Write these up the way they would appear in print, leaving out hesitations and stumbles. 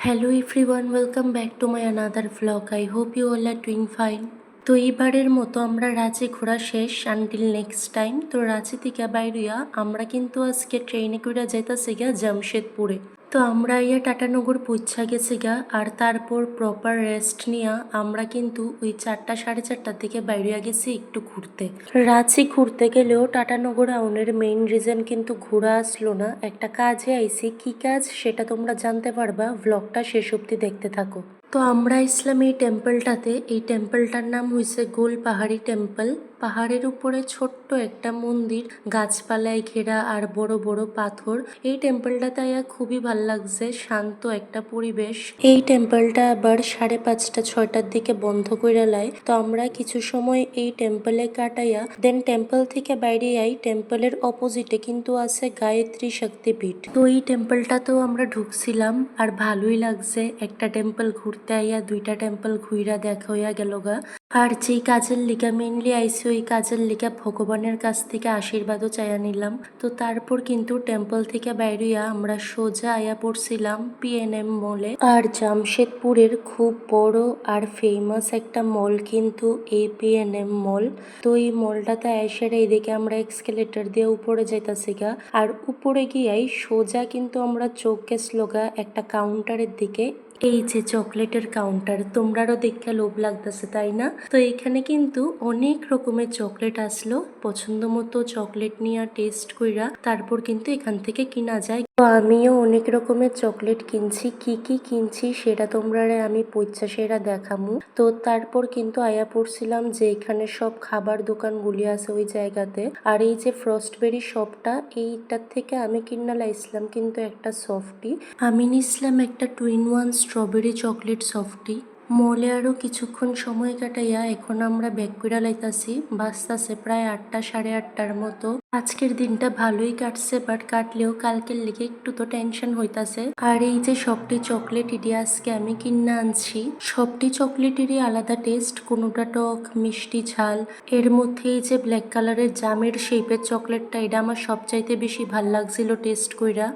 Hello everyone, welcome back to my another vlog. I hope you all are doing fine. তো এইবারের মতো আমরা রাঁচি ঘোরা শেষ আনটিল নেক্সট টাইম। তো রাঁচি থেকে বাইরিয়া আমরা কিন্তু আজকে ট্রেনে করে যাইতাছি গা জামশেদপুরে। তো আমরা ইয়া টাটানগর পৌঁছা গেছি গা, আর তারপর প্রপার রেস্ট নিয়া আমরা কিন্তু ওই 4টা সাড়ে 4টার দিকে বাইরিয়া গেছি একটু ঘুরতে। রাঁচি ঘুরতে গেলেও টাটানগর আউনের মেইন রিজন কিন্তু ঘোরা আসলো না, একটা কাজে আইছি। কি কাজ সেটা তোমরা জানতে পারবা, ভ্লগটা শেষ অবধি দেখতে থাকো। তো আমরা ইসলাম এই টেম্পলটাতে, এই টেম্পলটার নাম হয়েছে গোল পাহাড়ি টেম্পল। পাহাড়ের উপরে ছোট্ট একটা মন্দির, গাছপালায় ঘেরা আর বড় বড় পাথর। এই টেম্পলটাতে আয়া খুবই ভাল লাগছে, শান্ত একটা পরিবেশ। এই টেম্পলটা আবার 5:30 6টার দিকে বন্ধ করে লাই। তো আমরা কিছু সময় এই টেম্পলে কাটাইয়া দেন টেম্পল থেকে বাইরে আই। টেম্পলের অপোজিটে কিন্তু আছে গায়ত্রী শক্তিপীঠ। তো এই টেম্পলটাতেও আমরা ঢুকছিলাম আর ভালোই লাগছে। একটা টেম্পল ঘুরতে আইয়া 2টা টেম্পল ঘুইরা দেখা হইয়া গেল গা। আর যেই কাজের লিগা মেনলি আইসি, ওই কাজের লিগা ভগবানের কাছ থেকে আশীর্বাদও চাইয়া নিলাম। তো তারপর কিন্তু টেম্পল থেকে বাইরিয়া আমরা সোজা আয়া পড়ছিলাম PNM মলে। আর জামশেদপুরের খুব বড় আর ফেমাস একটা মল কিন্তু এই PNM মল। তো এই মলটাতে আইসার এইদিকে আমরা এক্সকেলেটর দিয়ে উপরে যাইতাছি গা। আর উপরে গিয়াই সোজা কিন্তু আমরা চোখ গেছিল গা একটা কাউন্টারের দিকে। এই যে চকলেটের কাউন্টার, তোমরারও দেখে লোভ লাগতেছে তাই না? তো এখানে কিন্তু অনেক রকমের চকলেট আসলো, পছন্দ মতো চকলেট নিয়ে টেস্ট কইরা তারপর কিন্তু এখান থেকে কিনা যায়। তো আমিও অনেক রকমের চকলেট কিনছি, কি কি কিনছি সেটা তোমরা আমি পইচা সেরা দেখামু। তো তারপর কিন্তু আয়া পড়ছিলাম যে এখানে সব খাবার দোকানগুলি আছে ওই জায়গাতে। আর এই যে ফ্রস্টবেরি শপটা, এইটার থেকে আমি কিনা লাইছিলাম কিন্তু একটা সফটি। আমি নিছিলাম একটা 2 in 1 স্ট্রবেরি চকলেট সফটি। মলে আরো কিছুক্ষণ সময় কাটাইয়া এখন আমরা ব্যাক কইরা লাইতাছি। বাজতাছে প্রায় 8টা 8:30টার মতো। আজকের দিনটা ভালোই কাটছে, বাট কাটলেও কালকের লিগে একটু তো টেনশন হইতাছে। আর এই যে সবটি চকলেট এটি আজকে আমি কিনা আনছি। সবটি চকলেটেরই আলাদা টেস্ট, কোনোটা টক মিষ্টি ঝাল। এর মধ্যে এই যে ব্ল্যাক কালারের জামের শেপের চকলেটটা, এটা আমার সবচাইতে বেশি ভাল লাগছিল টেস্ট কইরা।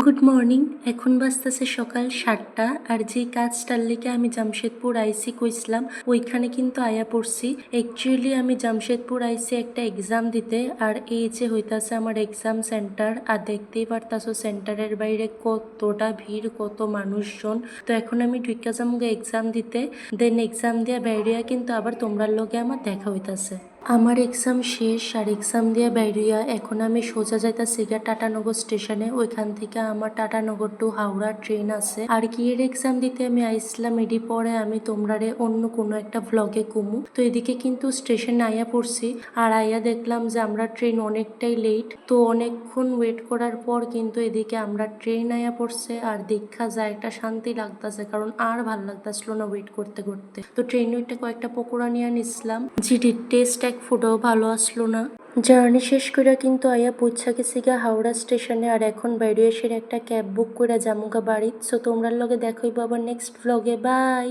গুড মর্নিং, এখন বাজতেছে সকাল 7টা। আর যে কাজটার লিগে আমি জামশেদপুর আইসি কইছিলাম, ওইখানে কিন্তু আয়া পড়ছি। অ্যাকচুয়ালি আমি জামশেদপুর আইসি একটা এক্সাম দিতে, আর এই যে হইতাছে আমার এক্সাম সেন্টার। আর দেখতেই পারতাছো সেন্টারের বাইরে কতটা ভিড়, কত মানুষজন। তো এখন আমি ঢুকা যামগে এক্সাম দিতে, দেন এক্সাম দিয়া বাইরিয়া কিন্তু আবার তোমরার লগে আমার দেখা হইতাছে। আমার এক্সাম শেষ, আর এক্সাম দিয়ে বাইরিয়া এখন আমি সোজা যাইতাছি গা টাটানগর স্টেশনে। ওইখান থেকে আমার টাটানগর টু হাওড়া ট্রেন আছে। আর কি এর এক্সাম দিতে আমি আইসলাম, এডি পরে আমি তোমরারে অন্য কোনো একটা ভ্লগে কমু। তো এদিকে কিন্তু স্টেশনে আইয়া পড়ছি, আর আইয়া দেখলাম যে আমরা ট্রেন অনেকটাই লেট। তো অনেকক্ষণ ওয়েট করার পর কিন্তু এদিকে আমরা ট্রেন আইয়া পড়ছে। আর দেখা যায় একটা শান্তি লাগতেছে, কারণ আর ভাল লাগতেছিল না ওয়েট করতে করতে। তো ট্রেন ওইটা কয়েকটা পকোড়া নিয়ে নিছিলাম, যেটির টেস্ট এক ফুটাও ভালো আসলো না। জার্নি শেষ করে কিন্তু আয়া পৌঁছা গেছি গা হাওড়া স্টেশনে। আর এখন বাইরে এসে একটা ক্যাব বুক করে জামুগা বাড়ি। সো তোমরার লগে দেখাইবো আবার নেক্সট ভ্লগে। বাই।